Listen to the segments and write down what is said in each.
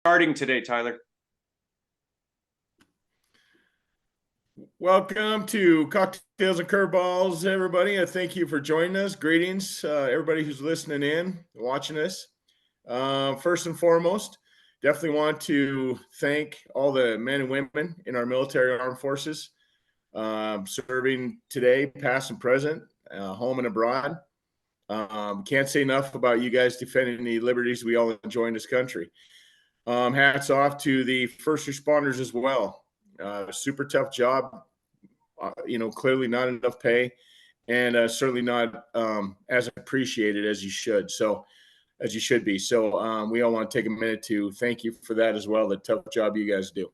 Starting today, Tyler. Welcome to Cocktails and Curveballs, everybody. I thank you for joining us. Greetings, everybody who's listening in, watching us. First and foremost, definitely want to thank all the men and women in our military armed forces serving today, past and present, home and abroad. Can't say enough about you guys defending the liberties we all enjoy in this country. Hats off to the first responders as well. Super tough job. Clearly not enough pay, and certainly not as appreciated as you should. As you should be. So we all want to take a minute to thank you for that as well. The tough job you guys do.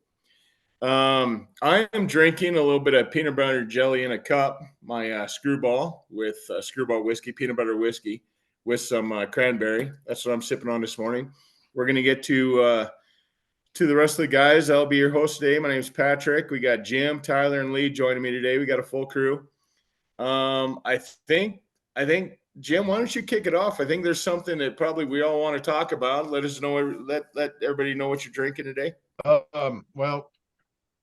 I am drinking a little bit of peanut butter jelly in a cup. My Screwball with Screwball whiskey, peanut butter whiskey with some cranberry. That's what I'm sipping on this morning. We're gonna get to the rest of the guys. I'll be your host today. My name is Patrick. We got Jim, Tyler, and Lee joining me today. We got a full crew. I think, Jim, why don't you kick it off? I think there's something that probably we all want to talk about. Let us know. Let everybody know what you're drinking today. Well,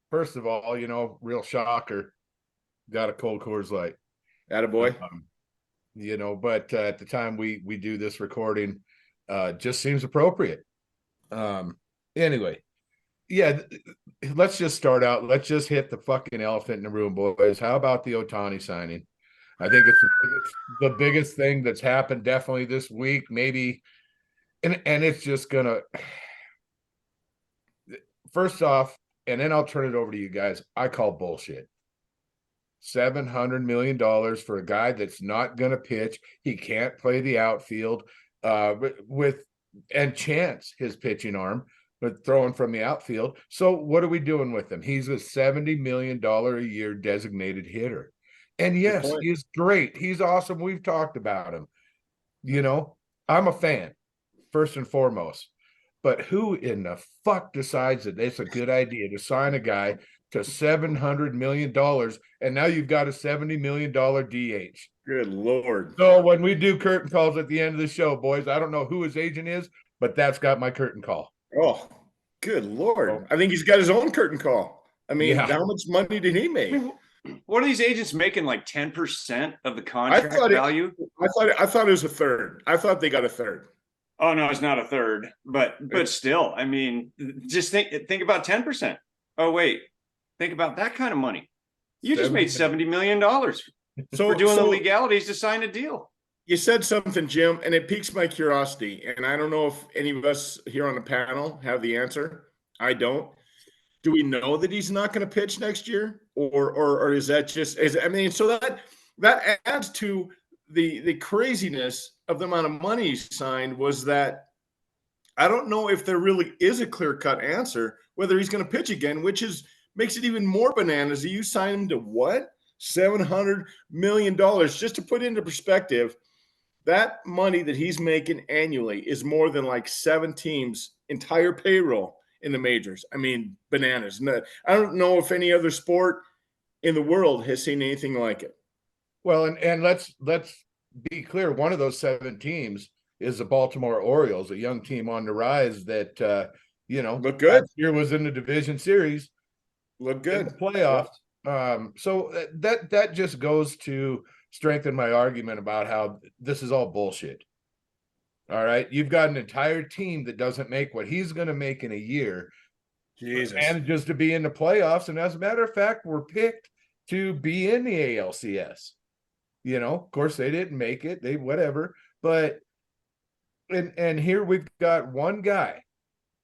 first of all, real shocker. Got a cold Coors Light. Attaboy. But at the time we do this recording, just seems appropriate. Anyway, yeah, let's just start out. Let's just hit the fucking elephant in the room, boys. How about the Ohtani signing? I think it's the biggest thing that's happened definitely this week, maybe. And it's just gonna, first off, and then I'll turn it over to you guys. I call bullshit. $700 million for a guy that's not gonna pitch. He can't play the outfield and chance his pitching arm, but throwing from the outfield. So what are we doing with him? He's a $70 million a year designated hitter. And yes, he's great. He's awesome. We've talked about him. I'm a fan, first and foremost. But who in the fuck decides that it's a good idea to sign a guy to $700 million and now you've got a $70 million DH? Good Lord. So when we do curtain calls at the end of the show, boys, I don't know who his agent is, but that's got my curtain call. Oh, good Lord. I think he's got his own curtain call. I mean, How much money did he make? What are these agents making? Like 10% of the contract value? I thought it was a third. I thought they got a third. Oh no, it's not a third. But still, I mean, just think about 10%. Oh wait, think about that kind of money. You just made $70 million for doing the legalities to sign a deal. You said something, Jim, and it piques my curiosity. And I don't know if any of us here on the panel have the answer. I don't. Do we know that he's not going to pitch next year, or is that just? So that adds to the craziness of the amount of money he signed. Was that I don't know if there really is a clear-cut answer whether he's going to pitch again, which makes it even more bananas. You sign him to what? $700 million. Just to put into perspective, that money that he's making annually is more than like 7 teams' entire payroll in the majors. I mean, bananas. I don't know if any other sport in the world has seen anything like it. Well, and let's be clear. One of those 7 teams is the Baltimore Orioles, a young team on the rise that look good. Last year was in the division series. Look good. In the playoffs. Yeah. So that just goes to strengthen my argument about how this is all bullshit. All right. You've got an entire team that doesn't make what he's going to make in a year. Jesus. And just to be in the playoffs. And as a matter of fact, we're picked to be in the ALCS. Of course, they didn't make it. They whatever. But and here we've got one guy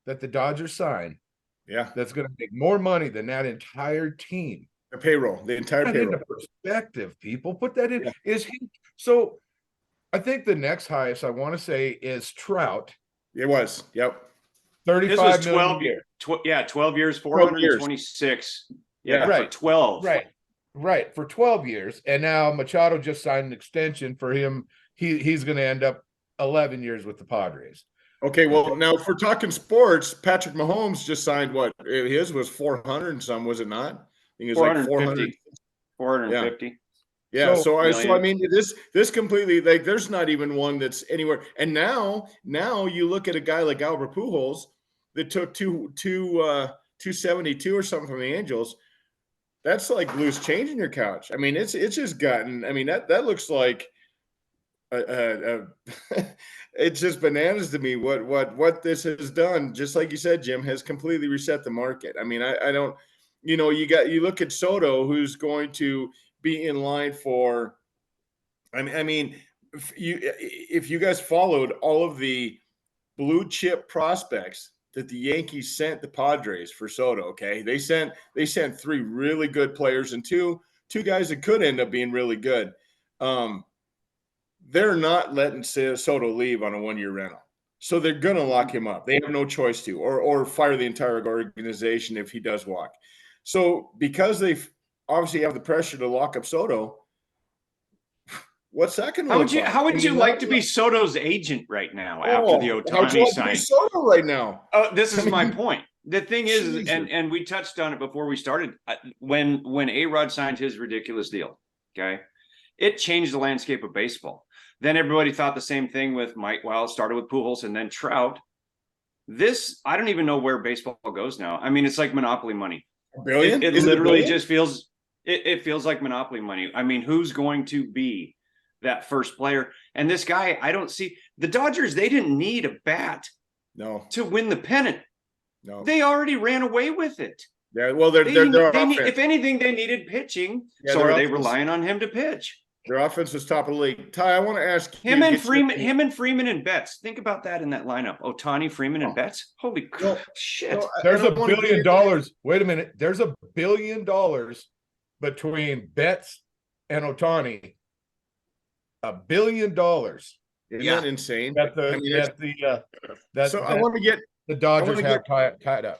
that the Dodgers signed. Yeah. That's going to make more money than that entire team. The entire put payroll. Into perspective, people. Put that in. Yeah. So I think the next highest I want to say is Trout. It was. Yep. 35 this was 12 years. 12 years, 426. Yeah, right. For 12. Right. For 12 years. And now Machado just signed an extension for him. He's going to end up 11 years with the Padres. Okay, well, now if we're talking sports, Patrick Mahomes just signed what? His was 400 and some, was it not? I think it was like 450. Yeah. So I mean, this completely, like, there's not even one that's anywhere. And now you look at a guy like Albert Pujols that took 272 or something from the Angels, that's like loose change in your couch. I mean, it's just gotten. I mean, that looks like it's just bananas to me what this has done. Just like you said, Jim, has completely reset the market. I mean, I don't. You look at Soto, who's going to be in line for. I mean, if you guys followed all of the blue chip prospects that the Yankees sent the Padres for Soto, okay, they sent 3 really good players and two guys that could end up being really good. They're not letting Soto leave on a 1-year rental, so they're going to lock him up. They have no choice to, or fire the entire organization if he does walk. So because they obviously have the pressure to lock up Soto. What's that going to look like? How would you like to be Soto's agent right now after the Ohtani sign? Soto right now. Oh, this is my point. The thing is, and we touched on it before we started, when A-Rod signed his ridiculous deal, okay, it changed the landscape of baseball. Then everybody thought the same thing with Mike Wild, started with Pujols and then Trout. I don't even know where baseball goes now. I mean, it's like monopoly money. $1 billion? It literally just feels like monopoly money. I mean, who's going to be that first player? And this guy, I don't see the Dodgers. They didn't need a bat to win the pennant. No, they already ran away with it. Yeah, well, if anything, they needed pitching. Yeah, so are they relying on him to pitch? Their offense was top of the league. Ty, I want to ask him and Freeman and Betts. Think about that in that lineup. Ohtani, Freeman, and Betts. Holy shit! There's $1 billion. Wait a minute. There's $1 billion between Betts and Ohtani. $1 billion. Isn't that insane? I want to get the Dodgers have tied up.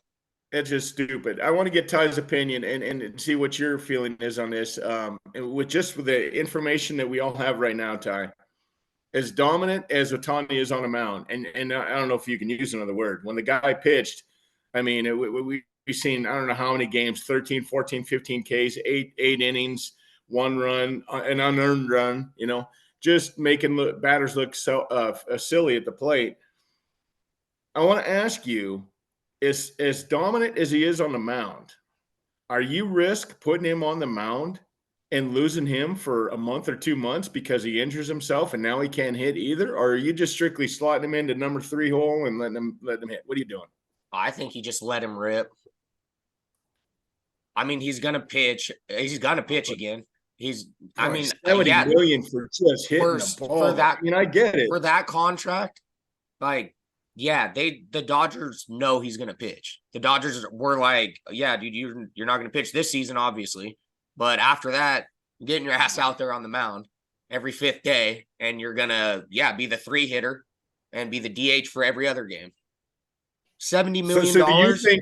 It's just stupid. I want to get Ty's opinion and see what your feeling is on this. With the information that we all have right now, Ty, as dominant as Ohtani is on a mound, and I don't know if you can use another word. When the guy pitched, I mean, we've seen, I don't know how many games, 13, 14, 15 Ks, eight innings, 1 run, an unearned run, just making batters look so silly at the plate. I want to ask you, as dominant as he is on the mound, are you risk putting him on the mound and losing him for a month or 2 months because he injures himself and now he can't hit either? Or are you just strictly slotting him into number 3 hole and letting him hit? What are you doing? I think you just let him rip. I mean, he's gonna pitch. He's gonna pitch again. $70 million for just hitting the ball. For that, I get it. For that contract, the Dodgers know he's gonna pitch. The Dodgers were like, yeah, dude, you're not gonna pitch this season, obviously. But after that, getting your ass out there on the mound every 5th day, and you're gonna, be the 3 hitter and be the DH for every other game. $70 million.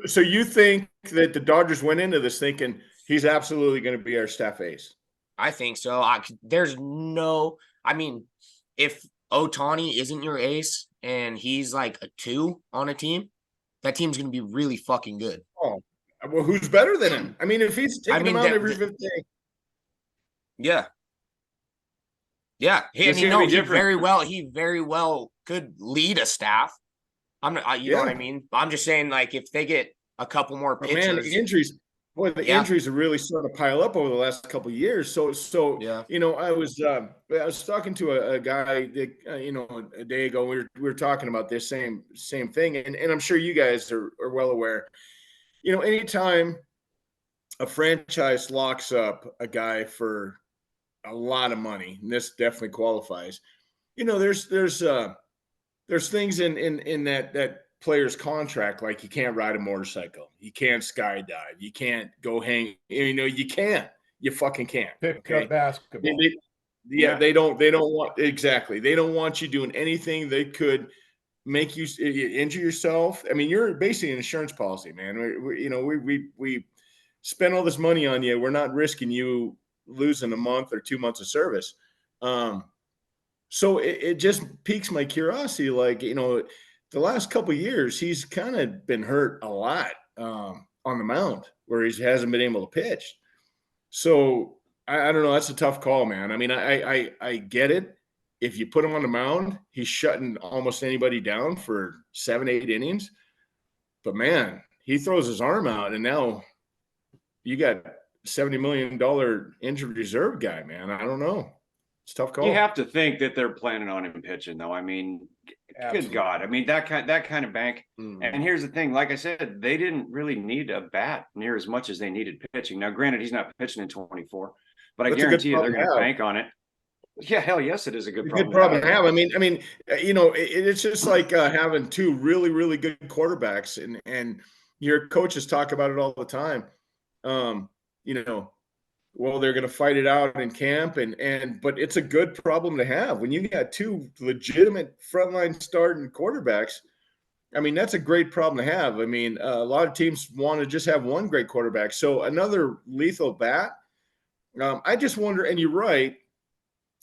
So you think that the Dodgers went into this thinking he's absolutely going to be our staff ace? I think so. If Ohtani isn't your ace and he's like a 2 on a team, that team's going to be really fucking good. Oh, well, who's better than him? I mean, if he's taking him out every 5th day. Yeah. Yeah. He very well could lead a staff. I'm not, you know what I mean? I'm just saying, like, if they get a couple more pitchers. Man, the injuries are really starting to pile up over the last couple of years. So I was talking to a guy that, a day ago. We were talking about this same thing, and I'm sure you guys are well aware. Anytime a franchise locks up a guy for a lot of money, and this definitely qualifies. There's things in that player's contract, like you can't ride a motorcycle, you can't skydive, you can't go hang. You can't. You fucking can't. Pick up basketball. They don't want exactly. They don't want you doing anything that could make you injure yourself. I mean, you're basically an insurance policy, man. We spend all this money on you. We're not risking you losing a month or 2 months of service. So it just piques my curiosity. Like, the last couple of years, he's kind of been hurt a lot on the mound where he hasn't been able to pitch. So I don't know. That's a tough call, man. I mean, I get it. If you put him on the mound, he's shutting almost anybody down for 7-8 innings. But man, he throws his arm out, and now you got $70 million injured reserve guy, man. I don't know. It's a tough call. You have to think that they're planning on him pitching, though. I mean, Absolutely. good God. I mean, that kind of bank. And here's the thing, like I said, they didn't really need a bat near as much as they needed pitching. Now, granted, he's not pitching in 24, but That's I a good guarantee you they're problem going to to have. bank on it. Yeah, hell yes, it is a good Good problem. problem to have. I mean, it's just like having two really, really good quarterbacks, and your coaches talk about it all the time. Well, they're going to fight it out in camp, but it's a good problem to have when you got two legitimate frontline starting quarterbacks. I mean, that's a great problem to have. I mean, a lot of teams want to just have one great quarterback. So another lethal bat. I just wonder, and you're right,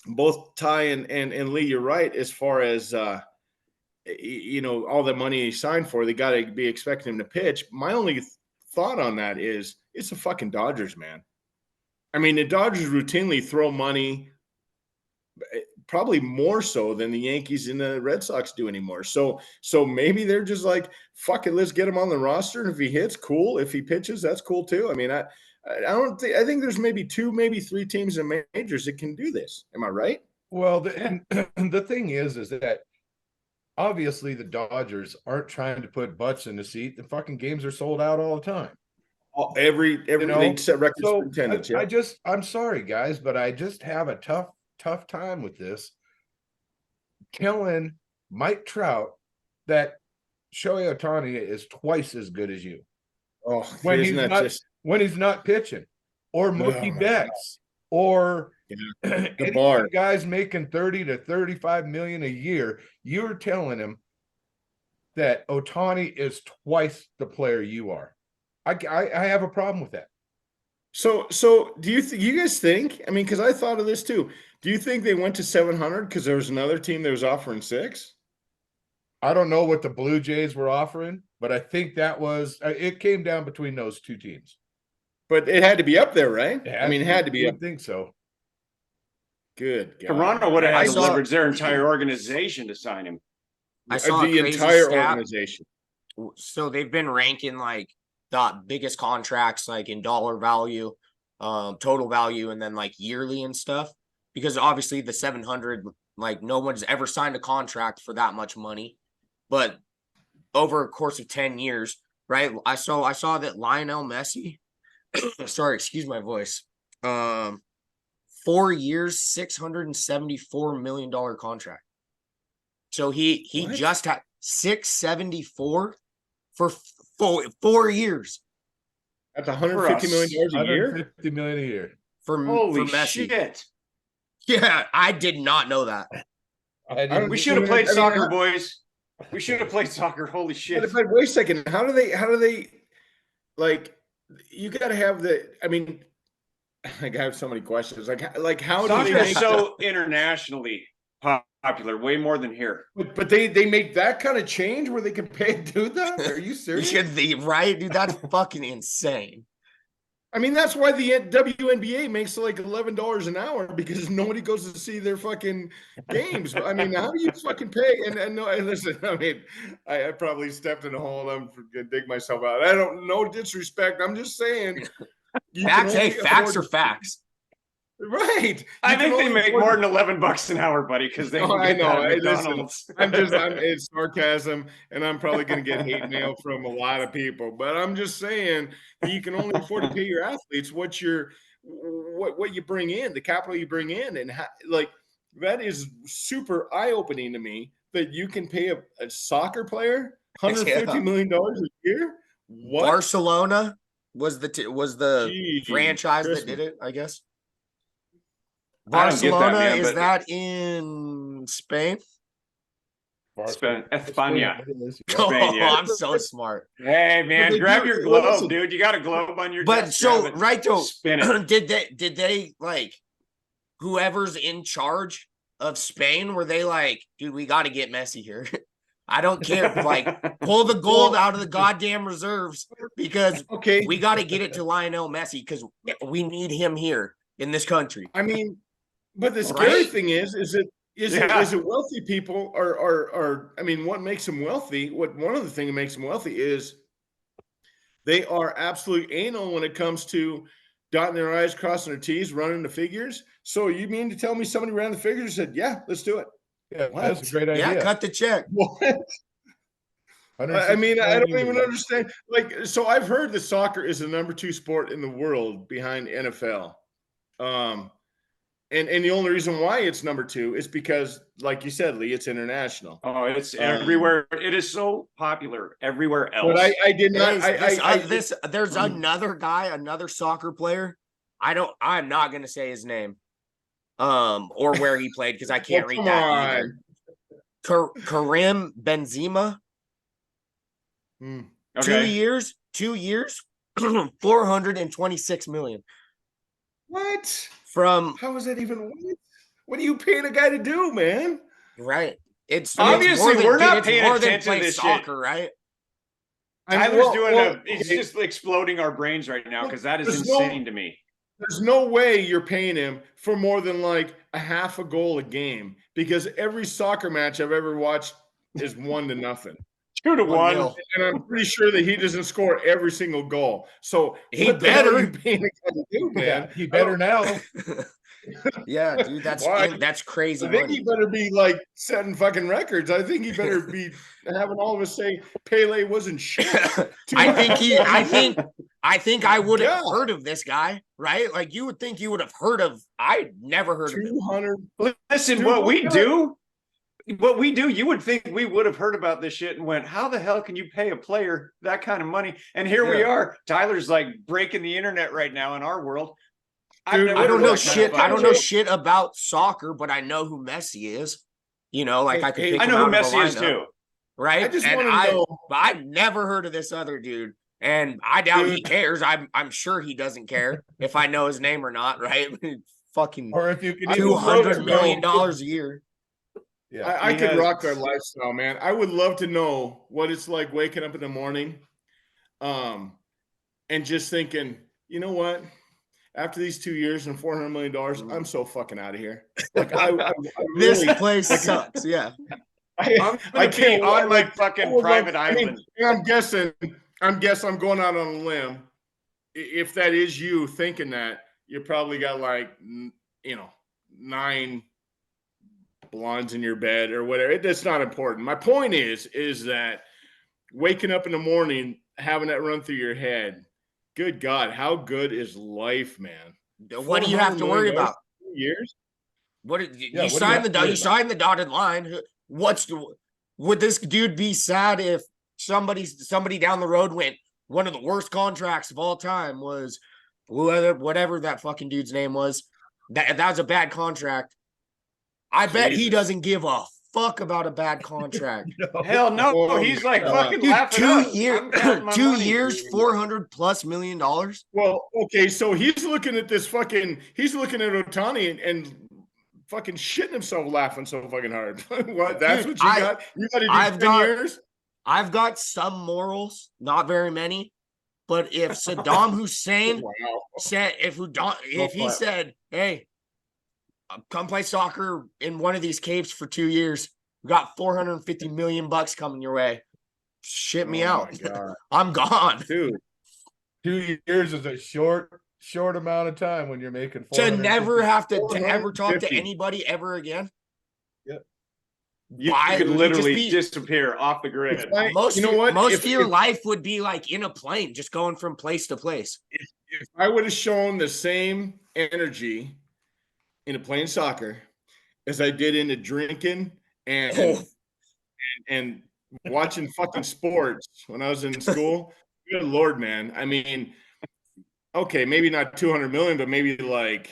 both Ty and Lee, you're right, as far as all the money he signed for, they got to be expecting him to pitch. My only thought on that is it's the fucking Dodgers, man. I mean, the Dodgers routinely throw money, probably more so than the Yankees and the Red Sox do anymore. So maybe they're just like, fuck it, let's get him on the roster. And if he hits, cool. If he pitches, that's cool too. I mean, I think there's maybe two, maybe three teams in majors that can do this. Am I right? Well, the thing is that obviously the Dodgers aren't trying to put butts in the seat. The fucking games are sold out all the time. They set records So for attendance. Yeah. I'm sorry, guys, but I just have a tough time with this. Telling Mike Trout that Shohei Ohtani is twice as good as you. Oh, when he's not pitching, or Mookie Betts, or the bar guys making 30 to 35 million a year, you're telling him that Ohtani is twice the player you are. I have a problem with that. So do you guys think? I mean, because I thought of this too. Do you think they went to 700 because there was another team that was offering 6? I don't know what the Blue Jays were offering, but I think it came down between those two teams. But it had to be up there, right? It had to be. I think so. Good God. Toronto would have had to leverage their entire organization to sign him. I saw the entire organization. So they've been ranking like the biggest contracts, like in dollar value, total value, and then like yearly and stuff. Because obviously the 700, like no one's ever signed a contract for that much money. But over a course of 10 years, right? I saw that Lionel Messi, sorry, excuse my voice. 4 years, $674 million contract. So he just had 674 for 4 years. That's $150 million a year. $150 million a year for Messi. Shit. Yeah, I did not know that. We should have played soccer, boys. We should have played soccer. Holy shit! But wait a second. How do they like? You got to have the. I mean, I have so many questions. Like how soccer do they is so internationally popular, way more than here. But they make that kind of change where they can pay a dude that? Are you serious? Right, dude? That's fucking insane. I mean, that's why the WNBA makes like $11 an hour, because nobody goes to see their fucking games. I mean, how do you fucking pay? And listen, I mean, I probably stepped in a hole and I'm gonna dig myself out. I don't, no disrespect. I'm just saying. Facts are facts. Right. I think they make more than $11 an hour, buddy, because they. I know. Listen, it's sarcasm, and I'm probably going to get hate mail from a lot of people. But I'm just saying that you can only afford to pay your athletes what you bring in, the capital you bring in, and that is super eye opening to me. That you can pay a soccer player $150 million a year. What? Barcelona was the franchise that did it, I guess. Barcelona, is that in Spain? España. Oh, yeah. I'm so smart. Hey man, grab your globe, dude. You got a globe on your but desk. So right though, spin it. did they like whoever's in charge of Spain, were they like, dude, we got to get Messi here? I don't care. Like, pull the gold out of the goddamn reserves, because we got to get it to Lionel Messi, because we need him here in this country. I mean, but the scary thing is it wealthy people are I mean, what makes them wealthy? One of the things that makes them wealthy is They are absolute anal when it comes to dotting their I's, crossing their T's, running the figures. So you mean to tell me somebody ran the figures and said, yeah, let's do it? Yeah, that's a What? great idea. Yeah, cut the check. What? I mean, I don't even $165 understand. Like, so I've heard that soccer is the number 2 sport in the world behind NFL. And the only reason why it's number 2 is because, like you said, Lee, it's international. Oh, it's everywhere. It is so popular everywhere else. But I did not. There's another guy, another soccer player. I'm not gonna say his name, or where he played because I can't read that either. Karim Benzema. Okay. 2 years, 426 million. What? From How is that even? What are you paying a guy to do, man? right. It's Obviously, more we're not it's paying more than attention to play this soccer, shit. right? Tyler's it's okay. just exploding our brains right now because that is There's insane to me. There's no way you're paying him for more than like a half a goal a game, because every soccer match I've ever watched is 1-0. 2-1. 1-0. And I'm pretty sure that he doesn't score every single goal. So He what the hell are better. you paying a guy to do, man? Yeah, he better now. Yeah, dude, that's crazy I think money. he better be like setting fucking records. I think he better be having all of us say Pele wasn't shit. I think I would have heard of this guy, right? Like you would think you would have heard of. I never heard of him. 200. Listen, Dude, what we do, you would think we would have heard about this shit and went, how the hell can you pay a player that kind of money? And here we are. Tyler's like breaking the internet right now in our world. Dude, I don't know shit. I don't know shit. shit about soccer, but I know who Messi is. You know, like I could pick I him know who out of the Messi is lineup, too. right? I just And want to know. But I've never heard of this other dude, and I doubt he cares. I'm sure he doesn't care if I know his name or not, right? Fucking Or if you can $200 million a year. Yeah, I could rock that lifestyle, man. I would love to know what it's like waking up in the morning, and just thinking, you know what? After these 2 years and $400 million, I'm so fucking out of here. Like This really, place sucks. Yeah, I can't on my fucking private island. I'm guessing I'm going out on a limb. If that is you thinking that, you probably got like 9 blondes in your bed or whatever. That's not important. My point is that waking up in the morning, having that run through your head, good God, how good is life, man? what do you have to worry about? 2 years? You signed the dotted line. Would this dude be sad if somebody down the road went, one of the worst contracts of all time was whatever that fucking dude's name was? That was a bad contract. I bet he doesn't give a fuck about a bad contract. Hell no. He's like fucking Dude, laughing. 2 years, 2 years, $400+ million. Well, okay, so he's looking at he's looking at Ohtani and fucking shitting himself laughing so fucking hard. What? That's what you got? You got to do 10 years? I've got some morals, not very many. But if Saddam Hussein said, if he said, hey, come play soccer in one of these caves for 2 years, we got $450 million coming your way, shit me out. I'm gone. Dude, 2 years is a short amount of time when you're making to never have to ever talk to 450. anybody ever again. Yep. You could literally disappear off the grid. Most if of your life would be like in a plane, just going from place to place. If I would have shown the same energy into playing soccer as I did into drinking and watching fucking sports when I was in school, good Lord, man. I mean, okay, maybe not 200 million, but maybe like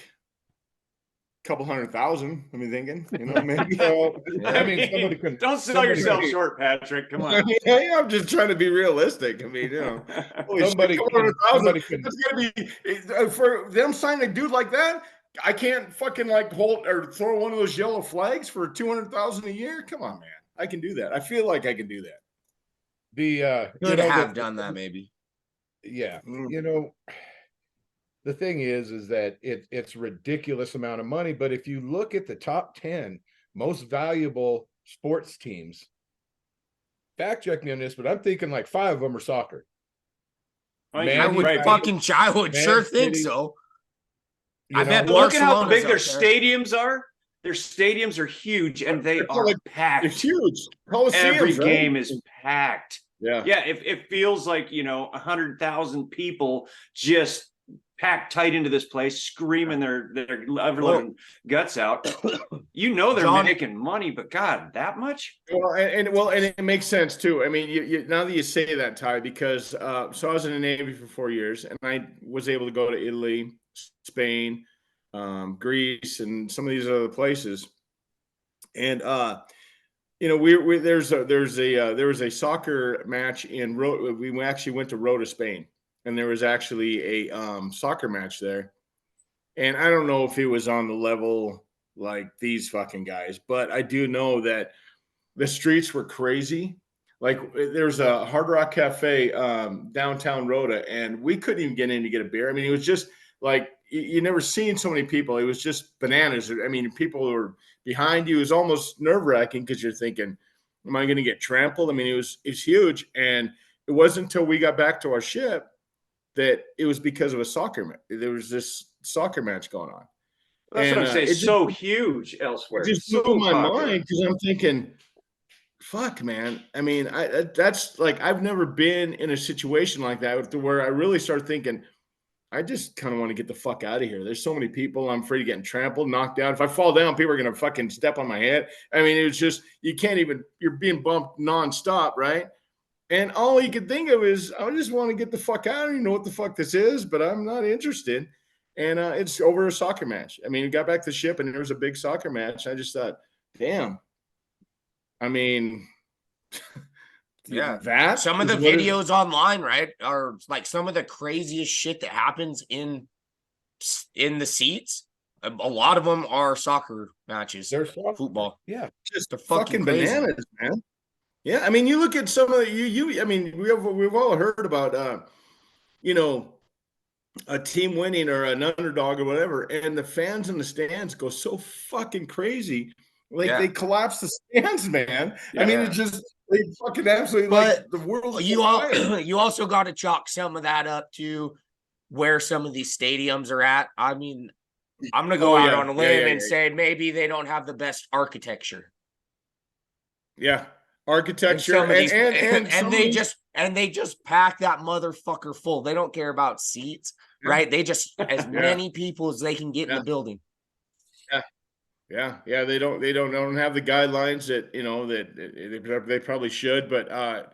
a couple 100,000. I mean, thinking, maybe. Somebody can. Don't sell yourself short, Patrick. Come on. Hey, I'm just trying to be realistic. I mean, Somebody can. That's gonna be for them signing a dude like that. I can't fucking like hold or throw one of those yellow flags for 200,000 a year. Come on, man. I can do that. I feel like I can do that. Could have done that maybe. Yeah. The thing is that it's ridiculous amount of money. But if you look at the top 10 most valuable sports teams, fact check me on this, but I'm thinking like 5 of them are soccer. I Man, I think would you're right. I would Man sure think City, so. you I know, bet Well, look at how Barcelona's big their up there. stadiums are. Their stadiums are huge and they They're are like- packed. It's huge. Every Coliseums, right? game is packed. Yeah. Yeah, it feels like 100,000 people just packed tight into this place, screaming their ever-living guts out. They're John- making money, but God, that much? Well, and it makes sense too. I mean, you now that you say that, Ty, because so I was in the Navy for 4 years, and I was able to go to Italy, Spain, Greece, and some of these other places. And there was a soccer match in we actually went to Rota, Spain, and there was actually a soccer match there. And I don't know if it was on the level like these fucking guys, but I do know that the streets were crazy. Like there's a Hard Rock Cafe downtown Rota, and we couldn't even get in to get a beer. I mean, it was just like you never seen so many people. It was just bananas. I mean, people were behind you. It was almost nerve wracking because you're thinking, "Am I going to get trampled?" I mean, it's huge, and it wasn't until we got back to our ship that it was because of a soccer match. There was this soccer match going on. That's what I'm saying. It's so huge elsewhere. It just so blew my popular. mind because I'm thinking, fuck, man. I mean, that's like I've never been in a situation like that where I really start thinking, I just kind of want to get the fuck out of here. There's so many people. I'm afraid of getting trampled, knocked down. If I fall down, people are going to fucking step on my head. I mean, it's just, you're being bumped nonstop, right? And all you could think of is, I just want to get the fuck out. I don't even know what the fuck this is, but I'm not interested. And it's over a soccer match. I mean, we got back to the ship and there was a big soccer match. I just thought, damn. I mean, Yeah. that Some of the is what videos online, right, are like some of the craziest shit that happens in the seats. A lot of them are soccer matches. There's soccer. Football. Yeah. just They're fucking crazy. bananas, man. Yeah, I mean, you look at some of the I mean, we've all heard about a team winning or an underdog or whatever, and the fans in the stands go so fucking crazy, like they collapse the stands, man. I mean, it's just they fucking absolutely like the world. You also got to chalk some of that up to where some of these stadiums are at. I mean, I'm gonna go out on a limb and say maybe they don't have the best architecture. Yeah, architecture and they just pack that motherfucker full. They don't care about seats, right? They just as many people as they can get in the building. Yeah. They don't have the guidelines that they probably should, but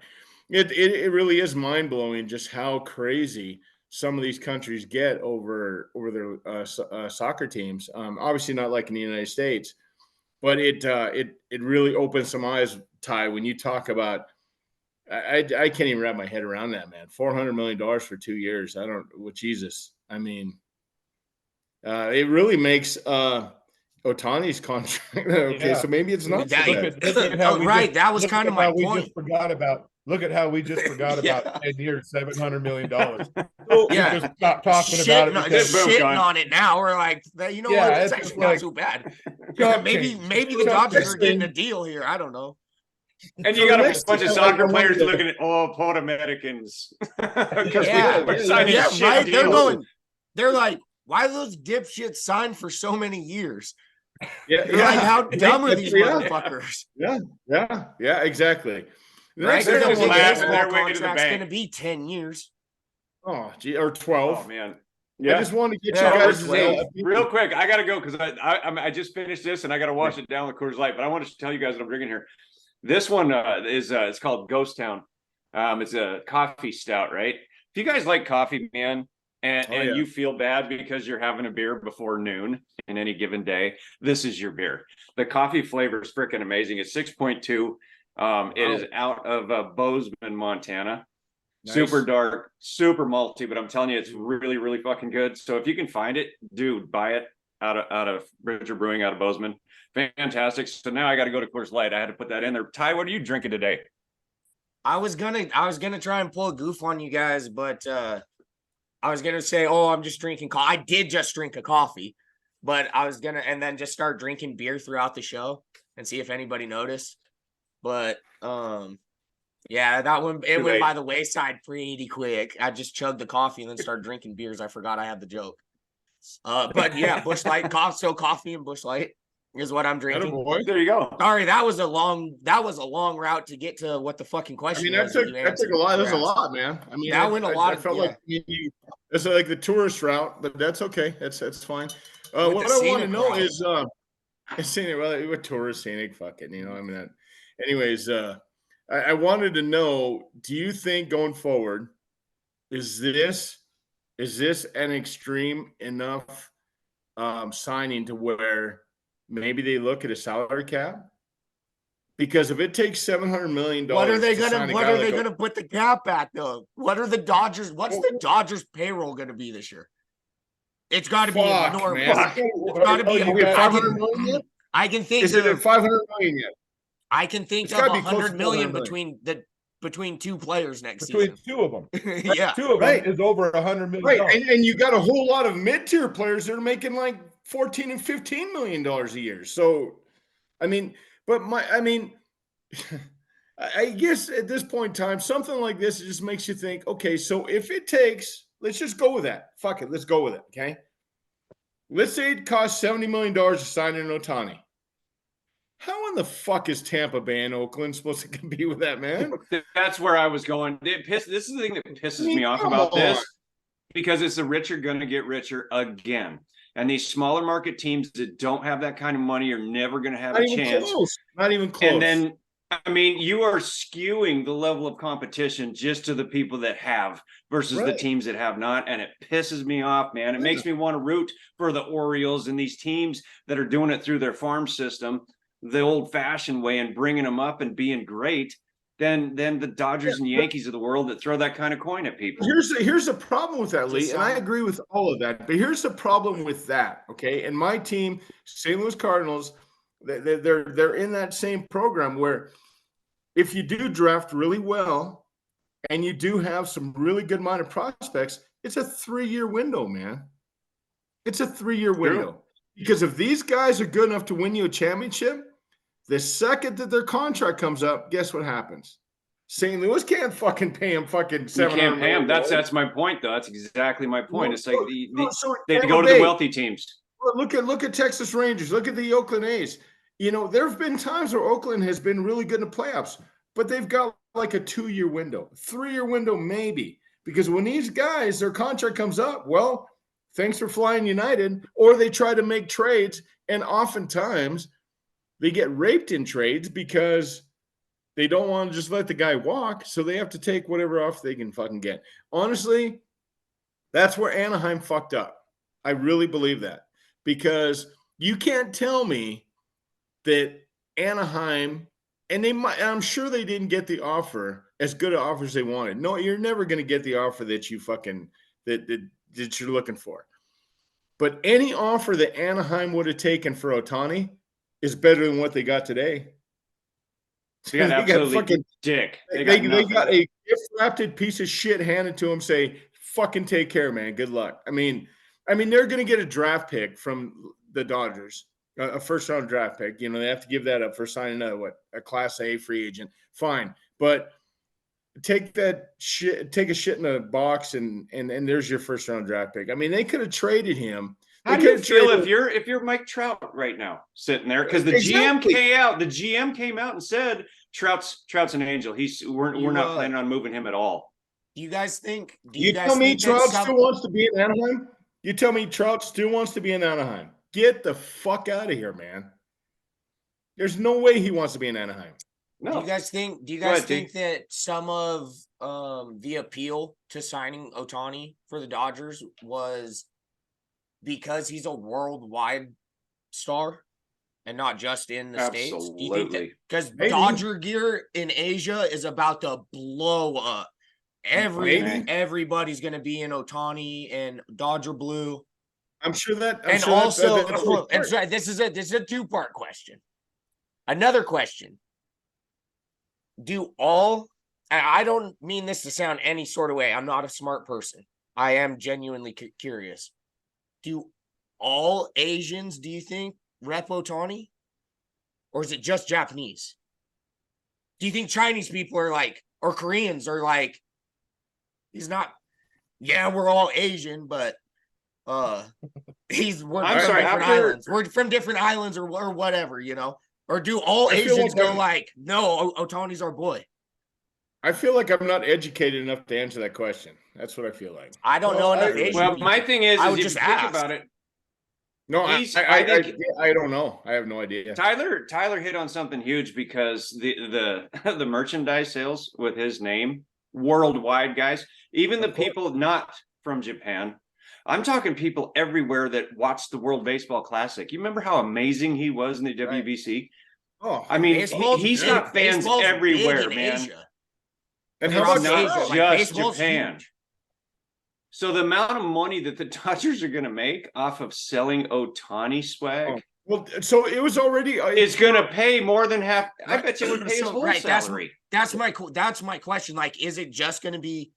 it really is mind blowing just how crazy some of these countries get over their soccer teams. Obviously not like in the United States, but it really opens some eyes, Ty, when you talk about. I can't even wrap my head around that, man. $400 million for 2 years. I don't. With Jesus, I mean, it really makes Ohtani's contract. Okay, so maybe it's not. That was kind of my point. Look at how we just forgot about 10 years, $700 million. Yeah, just stop talking about it. Shitting on it now. We're like, what? It's actually not so bad. Maybe the Dodgers are getting a deal here. I don't know. And you got a bunch of soccer players looking at Puerto Americans. Right. They're like, why those dipshits signed for so many years? Like, how dumb are these motherfuckers? Yeah, exactly. Right? They're Their just laughing their way to the contract's bank. going to be 10 years. Oh, gee, or 12. Oh man. I just wanted to get you guys real quick. I got to go because I just finished this and I got to wash it down with Coors Light. But I wanted to tell you guys what I'm drinking here. This one is it's called Ghost Town. It's a coffee stout, right? If you guys like coffee, man, and you feel bad because you're having a beer before noon in any given day, this is your beer. The coffee flavor is freaking amazing. It's 6.2. It is out of Bozeman, Montana. Nice. Super dark, super malty, but I'm telling you, it's really, really fucking good. So if you can find it, dude, buy it out of Bridger Brewing out of Bozeman. Fantastic. So now I got to go to Coors Light. I had to put that in there. Ty, what are you drinking today? I was gonna try and pull a goof on you guys, but I was gonna say, I'm just drinking coffee. I did just drink a coffee, but I was gonna and then just start drinking beer throughout the show and see if anybody noticed. But Yeah, that one it Too went late. by the wayside pretty quick. I just chugged the coffee and then started drinking beers. I forgot I had the joke. But yeah, Busch Light, coffee and Busch Light is what I'm drinking. Attaboy. There you go. Sorry, that was a long route to get to what the fucking I question mean, was. You that took a lot. That was a Congrats. lot, man. I mean, That went a lot I of- felt yeah. like it's like the tourist route, but that's okay. That's fine. With What the I want to scenic know route. is, scenic, well, with tourist scenic, fucking, you know, I mean, anyways, I wanted to know, do you think going forward, is this an extreme enough signing to where maybe they look at a salary cap? Because if it takes $700 million, What are they to sign gonna put the cap at though? What are the Dodgers? What's the Dodgers payroll gonna be this year? It's got to be enormous. man. It's got to be. You get 500 million yet? I can think Is it at of 500 million yet? I can think It's of gotta be close to 100 million 500 million. between two players next Between season. two of them. Yeah. Two of Right. them is over $100 million. Right, and you got a whole lot of mid-tier players that are making like 14 and 15 million dollars a year. So, I mean, I guess at this point in time, something like this just makes you think, okay, so if it takes, let's just go with that. Fuck it, let's go with it. Okay, let's say it costs $70 million to sign in Ohtani. How in the fuck is Tampa Bay and Oakland supposed to compete with that, man? That's where I was going. This is the thing that pisses I mean, me off come about this, on. because it's the rich are going to get richer again. And these smaller market teams that don't have that kind of money are never going to have Not a even chance. close. Not even close. And then, I mean, you are skewing the level of competition just to the people that have versus the Right. teams that have not. And it pisses me off, man. It makes me want to root for the Orioles and these teams that are doing it through their farm system, the old fashioned way, and bringing them up and being great than the Dodgers and Yankees of the world that throw that kind of coin at people. Here's the problem with that, Lee, Just and I some- agree with all of that. But here's the problem with that, okay? And my team, St. Louis Cardinals, they're in that same program where if you do draft really well and you do have some really good minor prospects, it's a 3-year window, man. It's a 3-year window. Because if these guys are good enough to win you a championship, the second that their contract comes up, guess what happens? St. Louis can't fucking pay him fucking You $700 can't pay them. million. That's my point, though. That's exactly my point. It's like So they Tampa go to the Bay, wealthy teams. Look at Texas Rangers. Look at the Oakland A's. You know, there have been times where Oakland has been really good in the playoffs, but they've got like a 2-year window, 3-year window maybe. Because when these guys, their contract comes up, well, thanks for flying United, or they try to make trades, and oftentimes they get raped in trades because they don't want to just let the guy walk, so they have to take whatever off they can fucking get. Honestly, that's where Anaheim fucked up. I really believe that, because you can't tell me that Anaheim, and I'm sure they didn't get the offer, as good an offer as they wanted. No, you're never going to get the offer that you fucking that you're looking for. But any offer that Anaheim would have taken for Ohtani is better than what they got today. They got absolutely fucking dick. they nothing. got a gift-wrapped piece of shit handed to them, say, fucking take care, man. Good luck. I mean, they're going to get a draft pick from the Dodgers, a first-round draft pick. You know, they have to give that up for signing a Class A free agent. Fine. But take a shit in a box, and there's your first-round draft pick. I mean, they could have traded him. How do you feel if you're Mike Trout right now sitting there? Because the GM came out and said Trout's an angel. We're not planning on moving him at all. Do you guys think? You tell me Trout still wants to be in Anaheim? You tell me Trout still wants to be in Anaheim? Get the fuck out of here, man. There's no way he wants to be in Anaheim. No. Do you guys think? That some of the appeal to signing Ohtani for the Dodgers was because he's a worldwide star and not just in the States? Do you think that because Dodger gear in Asia is about to blow up? Everybody's going to be in Ohtani and Dodger blue. I'm sure that. This is a 2-part question. Another question. I don't mean this to sound any sort of way. I'm not a smart person. I am genuinely curious. Do all Asians, do you think, rep Ohtani? Or is it just Japanese? Do you think Chinese people are like, or Koreans are like, he's not. Yeah, we're all Asian, but we're I'm from sorry, different after- islands. We're from different islands or whatever, Or do all I feel Asians like go I'm- like, no, Otani's our boy? I feel like I'm not educated enough to answer that question. That's what I feel like. I don't know Well, enough I- Asian Well, people. my thing is I if would you just think ask. about it, No, I I think- don't know. I have no idea. Tyler hit on something huge because the the merchandise sales with his name worldwide, guys, even the Of course. people not from Japan. I'm talking people everywhere that watched the World Baseball Classic. You remember how amazing he was in the Right. WBC? Oh, I mean, Baseball's he's big. got fans Baseball's big everywhere, in man. Asia. and It's how Across about not Asia, Asia? like, just baseball's Japan. huge. So the amount of money that the Dodgers are going to make off of selling Otani swag Oh, well, so it was already. is going to pay more than half. I bet you it would pay his So, whole right, salary. That's my question. Like, is it just going to be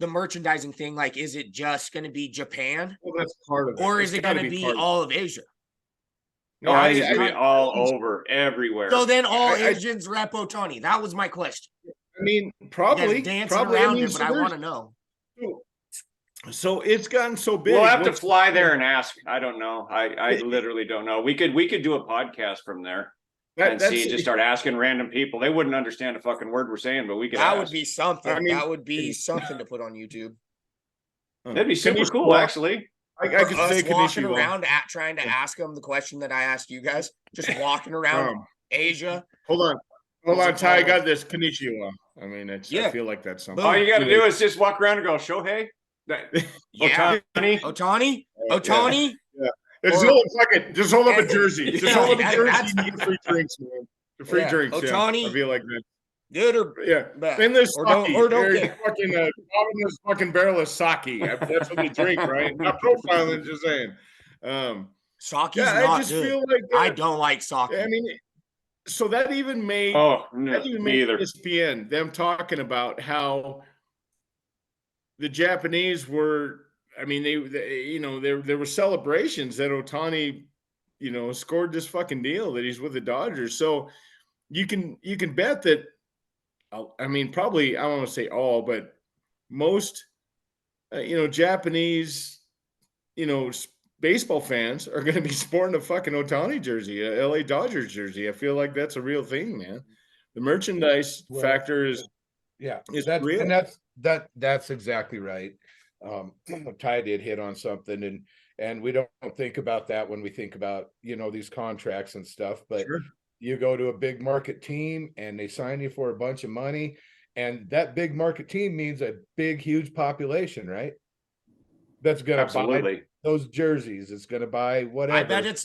the merchandising thing? Like, is it just going to be Japan, Well, that's part of it. or It's is it gotta going to be part of it. all of Asia? No, I I, think it's going I, to be all over, everywhere. So then all I- Asians rep Otani. That was my question. I mean, You guys probably. dancing Probably. around I mean, it, but I there's- want to know. So it's gotten so big. we'll have to what's- fly there and ask. I don't know. I literally don't know. We could do a podcast from there and that's- see, just start asking random people. They wouldn't understand a fucking word we're saying, but we could That ask. would be something. I mean- that would be something to put on YouTube. That'd be super Konnichiwa. cool, actually. I For could us say walking Konnichiwa. around trying to ask them the question that I asked you guys. Just walking around Asia. Hold on. Hold What's on, it Ty. I called? got this. Konnichiwa. I mean, I Yeah. feel like that's something. All you got to Yeah. do is just walk around and go, Shohei, that Yeah. Otani. Otani? Yeah. Otani? Just hold up, just hold up a jersey. Just Yeah, hold up a that- jersey. that's- You get free drinks, man. The free Yeah. drinks. Ohtani. Yeah. I feel like that. Good or Yeah. bad? Then there's Or don't- sake. or don't There's care. fucking bottomless fucking barrel of sake. That's what they drink, right? Not profiling, just saying. Saki's Yeah, I not just good. feel like I don't like sake. I mean, so that even made Oh, no, that even me made either. ESPN them talking about how the Japanese were. I mean, there were celebrations that Otani, scored this fucking deal that he's with the Dodgers. So you can bet that. I mean, probably I don't want to say all, but most, Japanese, baseball fans are going to be sporting a fucking Otani jersey, a LA Dodgers jersey. I feel like that's a real thing, man. The merchandise Well, factor is Yeah, It's that's real. and that's exactly right. Ty did hit on something, and we don't think about that when we think about these contracts and stuff. But Sure. you go to a big market team and they sign you for a bunch of money, and that big market team means a big, huge population, right? That's gonna buy Absolutely. those jerseys. It's gonna buy whatever.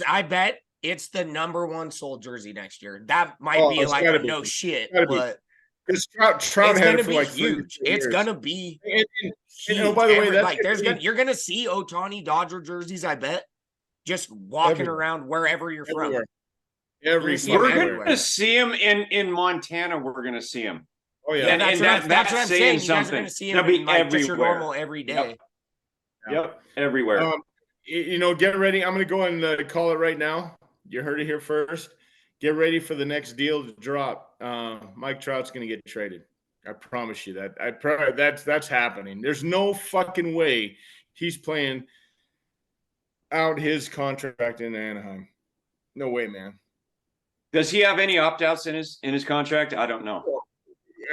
I bet it's the number one sold jersey next year. That might Oh, be it's like gotta a be. no shit, Gotta be. but Because Trout it's had gonna it for be like 3 huge. It's years. gonna be And, huge. oh, by the way, that's like you're gonna see Otani Dodger jerseys, I bet, just walking Everywhere. around wherever you're everywhere. from. Every see 'em We're fucking everywhere. going to see him in Montana. We're going to see him. Oh yeah. Yeah, And that's, that- that's what that's I'm saying saying. You guys are something. gonna see They'll him be in like just your everywhere. normal every day. Yep. Yeah. Yep, everywhere. Get ready. I'm going to go and call it right now. You heard it here first. Get ready for the next deal to drop. Mike Trout's going to get traded. I promise you that. That's happening. There's no fucking way he's playing out his contract in Anaheim. No way, man. Does he have any opt outs in his contract? I don't know.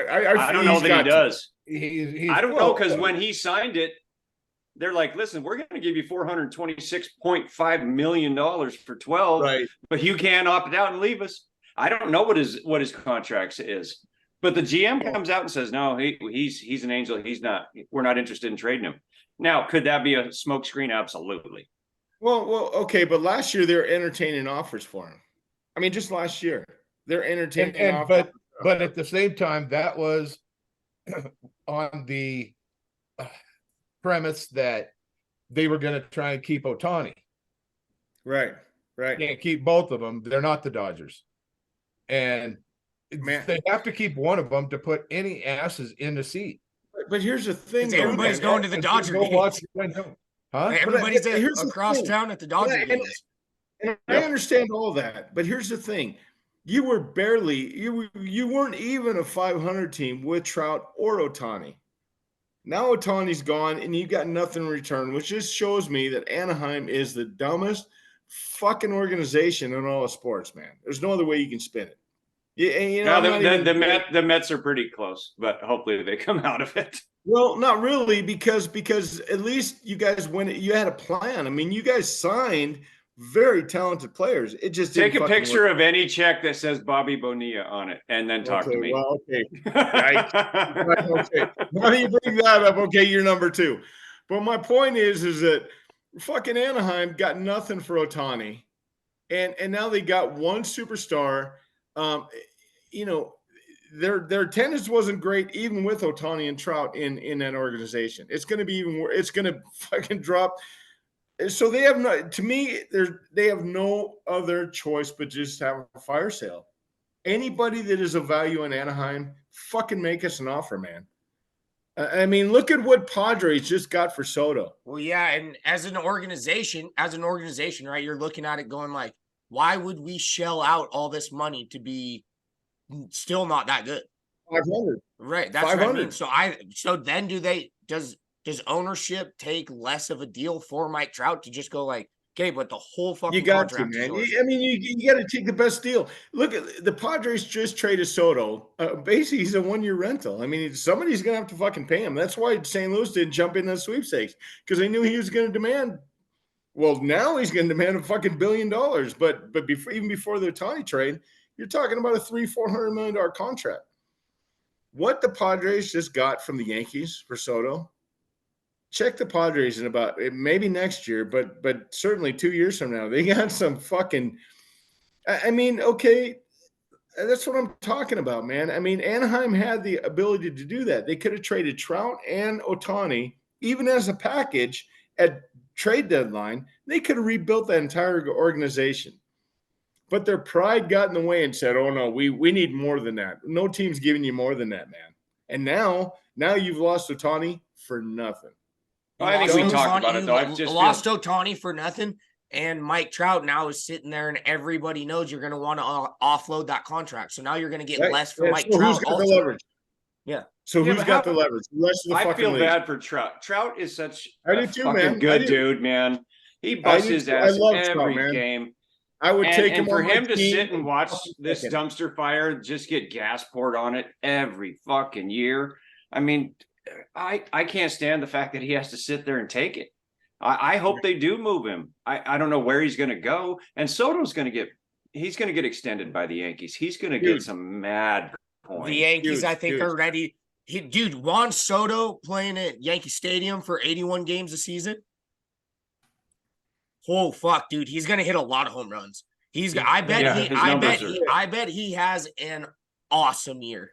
I don't he's know that he got to. does. He's I don't know, because when he signed it, they're like, listen, we're going to give you $426.5 million for 12, Right. but you can't opt out and leave us. I don't know what his contract is, but the GM comes out and says, no, he's an angel. We're not interested in trading him. Now, could that be a smokescreen? Absolutely. Well, okay, but last year they're entertaining offers for him. I mean, just last year they're entertaining offers. But at the same time, that was on the premise that they were going to try and keep Otani. Right. Can't keep both of them. They're not the Dodgers, and Man. they have to keep one of them to put any asses in the seat. But here's the thing, Because everybody's going to the Dodger Go games. watch the win home. Huh? Everybody's here's the across thing. town at the Dodger Yeah, and- games. And I understand all that, but here's the thing: you were barely you weren't even a 500 team with Trout or Ohtani. Now Otani's gone, and you got nothing in return, which just shows me that Anaheim is the dumbest fucking organization in all of sports, man. There's no other way you can spin it. You know, the Mets are pretty close, but hopefully they come out of it. Well, not really, because at least you guys you had a plan. I mean, you guys signed very talented players. It just take a picture of any check that says Bobby Bonilla on it, and then talk to me. Well, okay. Okay. Now you bring that up, okay, you're number 2. But my point is that fucking Anaheim got nothing for Ohtani, and now they got one superstar. You know, their attendance wasn't great even with Ohtani and Trout in that organization. It's going to be even worse. It's going to fucking drop. So they have they have no other choice but just have a fire sale. Anybody that is of value in Anaheim, fucking make us an offer, man. I mean, look at what Padres just got for Soto. Well, yeah, and as an organization, right, you're looking at it going like, why would we shell out all this money to be still not that good? 500. Right, that's 500. What I mean. So then does ownership take less of a deal for Mike Trout to just go like, okay, but the whole fucking you got to, man. I mean, you got to take the best deal. Look at the Padres just traded Soto. Basically, he's a 1-year rental. I mean, somebody's going to have to fucking pay him. That's why St. Louis didn't jump in the sweepstakes, because they knew he was going to demand. Well, now he's going to demand a fucking $1 billion. But even before the Ohtani trade, you're talking about a $400 million contract. What the Padres just got from the Yankees for Soto. Check the Padres in about maybe next year, but certainly 2 years from now. They got some fucking. I mean, okay, that's what I'm talking about, man. I mean, Anaheim had the ability to do that. They could have traded Trout and Ohtani, even as a package at trade deadline. They could have rebuilt that entire organization. But their pride got in the way and said, "Oh no, we need more than that. No team's giving you more than that, man." And now you've lost Ohtani for nothing. I think we talked about it, though. I've just lost Ohtani for nothing, and Mike Trout now is sitting there, and everybody knows you're going to want to offload that contract. So now you're going to get less for Mike Trout. Who's got the leverage? Yeah. So who's got the leverage? The rest of the I feel bad for Trout. Trout is such a fucking good dude, man. He busts his ass every game. I would take him for him to sit and watch this dumpster fire just get gas poured on it every fucking year. I mean, I can't stand the fact that he has to sit there and take it. I hope they do move him. I don't know where he's going to go. And Soto's going to get extended by the Yankees. He's going to get some mad coins. The Yankees, I think, are ready. Dude, Juan Soto playing at Yankee Stadium for 81 games a season. Oh fuck, dude, he's going to hit a lot of home runs. I bet he has an awesome year.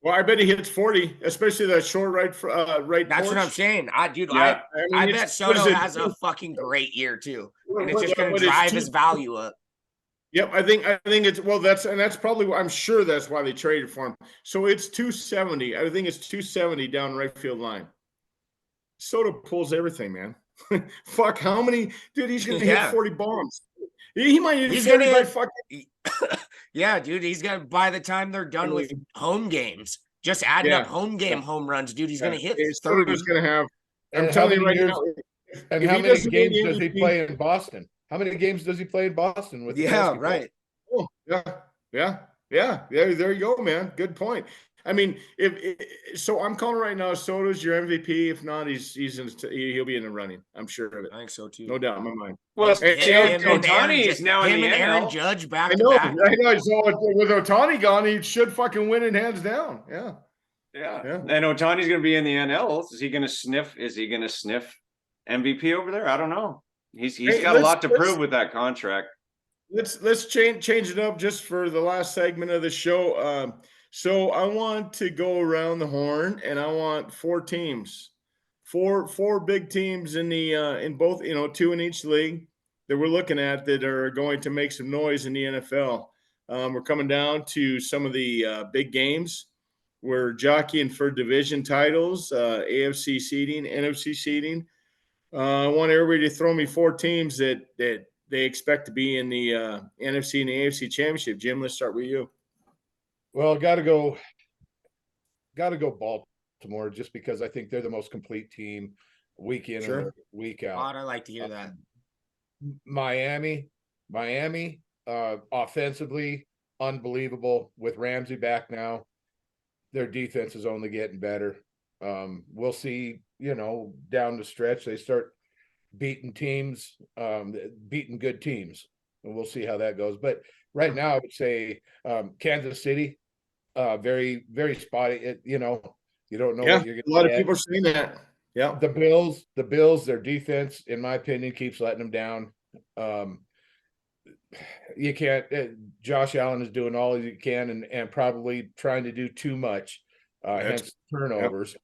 Well, I bet he hits 40, especially that short right. That's what I'm saying. I bet Soto has a fucking great year too, and it's just going to drive his value up. Yep, I think it's that's probably why I'm sure that's why they traded for him. So it's 270. I think it's 270 down right field line. Soto pulls everything, man. Fuck, how many? Dude, he's going to hit 40 bombs. He might hit 40 by fucking. Yeah, dude, he's gonna by the time they're done with home games, just adding up home home runs, dude, he's gonna hit 30. He's gonna have. I'm telling you right now. And how many games does he play in Boston? How many games does he play in Boston with? Yeah, right. Oh, yeah. There you go, man. Good point. I mean, so I'm calling right now. Soto's your MVP. If not, he'll be in the running. I'm sure of it. I think so too. No doubt in my mind. Well, Ohtani is now in the NL. Aaron Judge back to back. I know. So with Ohtani gone, he should fucking win it hands down. Yeah. And Ohtani's going to be in the NL. Is he going to sniff? Is he going to sniff MVP over there? I don't know. He's got a lot to prove with that contract. Let's change it up just for the last segment of the show. So I want to go around the horn, and I want 4 teams, four big teams in the in both, 2 in each league that we're looking at that are going to make some noise in the NFL. We're coming down to some of the big games. We're jockeying for division titles, AFC seeding, NFC seeding. I want everybody to throw me 4 teams that they expect to be in the NFC and the AFC championship. Jim, let's start with you. Well, got to go Baltimore, just because I think they're the most complete team week in Sure. and week out. I like to hear that. Miami, offensively unbelievable with Ramsey back now. Their defense is only getting better. We'll see, down the stretch, they start beating teams, beating good teams, and we'll see how that goes. But right now, I would say Kansas City, very, very spotty. You don't know what you're going to get. A lot of people are saying that. Yeah. The Bills, their defense, in my opinion, keeps letting them down. You can't. Josh Allen is doing all he can and probably trying to do too much, hence turnovers.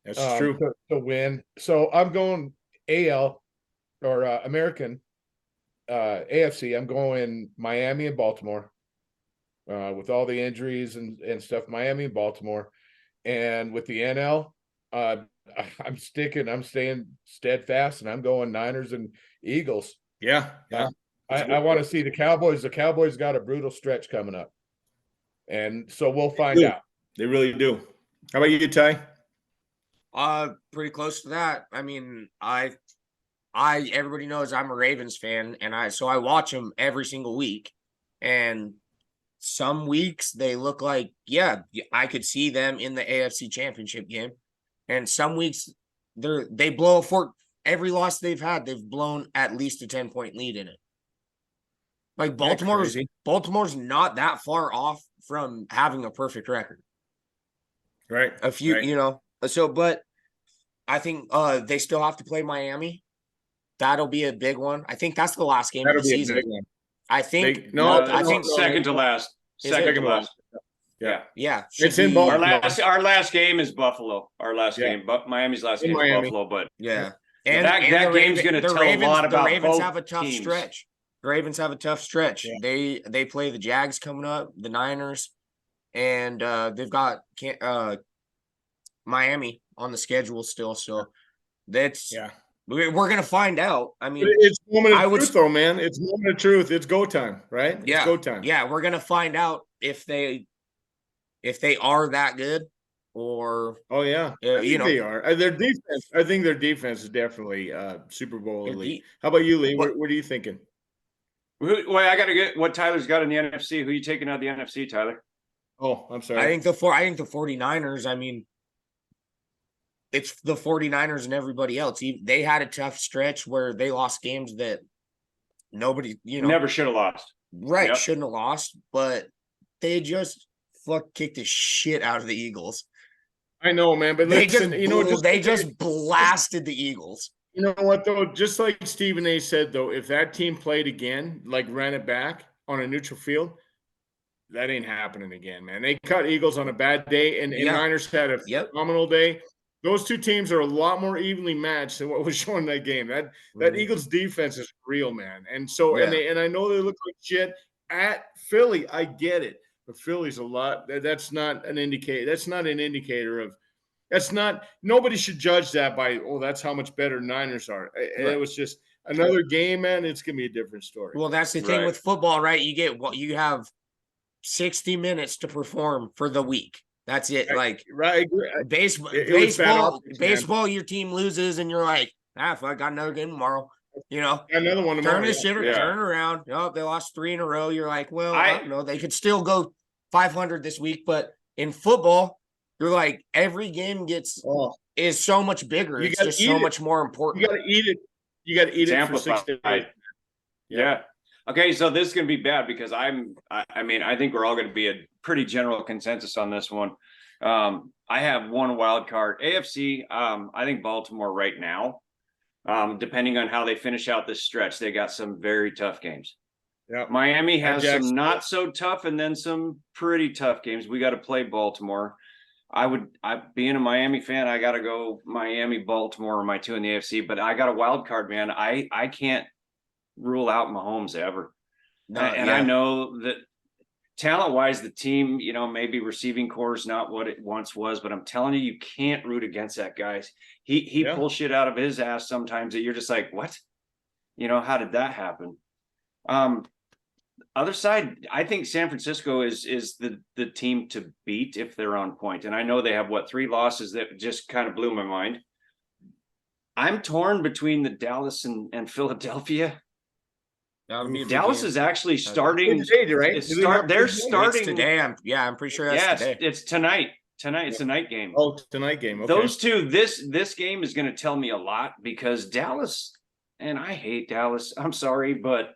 That's true. To win. So I'm going AL or American AFC. I'm going Miami and Baltimore. With all the injuries and stuff, Miami and Baltimore. And with the NL, I'm staying steadfast, and I'm going Niners and Eagles. Yeah. I want to see the Cowboys. The Cowboys got a brutal stretch coming up, and so we'll find out. They really do. How about you, Ty? Pretty close to that. I mean, everybody knows I'm a Ravens fan, and I watch them every single week, and some weeks they look like, I could see them in the AFC Championship game, and some weeks they blow every loss they've had, they've blown at least a 10-point lead in it. Like Baltimore's not that far off from having a perfect record. Right. A few, but I think they still have to play Miami. That'll be a big one. I think that's the last game of the season. I think second to last. Second to last. Yeah. It's in Baltimore. Our last game is Buffalo. Our last game, but Miami's last game is Buffalo. But and that game's going to tell a lot about the Ravens both have a tough teams. stretch. The Ravens have a tough stretch. Yeah. They play the Jags coming up, the Niners, and they've got Miami on the schedule still. So that's we're gonna find out. I mean, it's moment of truth, though, man. It's moment of truth. It's go time, right? Yeah, it's go time. Yeah, we're gonna find out if they are that good or. Oh yeah, they are. Their defense. I think their defense is definitely Super Bowl elite. How about you, Lee? What are you thinking? Well, I got to get what Tyler's got in the NFC. Who are you taking out of the NFC, Tyler? Oh, I'm sorry. I think the 49ers. I mean, it's the 49ers and everybody else. They had a tough stretch where they lost games that nobody, never should have lost. Right, yep. Shouldn't have lost, but they just kicked the shit out of the Eagles. I know, man, but they just blasted the Eagles. You know what, though? Just like Stephen A. said, though, if that team played again, ran it back on a neutral field, that ain't happening again, man. They cut Eagles on a bad day, and Niners had a phenomenal day. Those two teams are a lot more evenly matched than what was shown in that game. That Eagles defense is real, man. And so, and I know they look like shit at Philly. I get it, but Philly's a lot. That's not an indicator. That's not an indicator of. That's not. Nobody should judge that by that's how much better Niners are. And it was just another game, man. It's gonna be a different story. Well, that's the thing with football, right? You have 60 minutes to perform for the week. That's it. Baseball, your team loses, and you're like, fuck, I got another game tomorrow. Another one tomorrow. Turn this shit, turn around. They lost 3 in a row. You're like, well, I don't know. They could still go 500 this week, but in football, you're like, every game is so much bigger. It's just so much more important. You got to eat it. You got to eat it for 6 days. Yeah. Okay, so this is going to be bad because I think we're all going to be a pretty general consensus on this one. I have one wild card. AFC, I think Baltimore right now, depending on how they finish out this stretch, they got some very tough games. Yeah. Miami has some not so tough and then some pretty tough games. We got to play Baltimore. Being a Miami fan, I got to go Miami, Baltimore are my two in the AFC, but I got a wild card, man. I can't rule out Mahomes ever. I know that talent-wise, the team, maybe receiving core is not what it once was, but I'm telling you can't root against that guy. He pulls shit out of his ass sometimes that you're just like, what? How did that happen? Other side, I think San Francisco is the team to beat if they're on point. And I know they have 3 losses that just kind of blew my mind. I'm torn between the Dallas and Philadelphia. Dallas is actually starting. Today, right? They're It's starting today. I'm pretty sure that's today. It's tonight. Tonight, it's a night game. Oh, tonight game. Okay. Those two, this game is going to tell me a lot because Dallas, and I hate Dallas. I'm sorry, but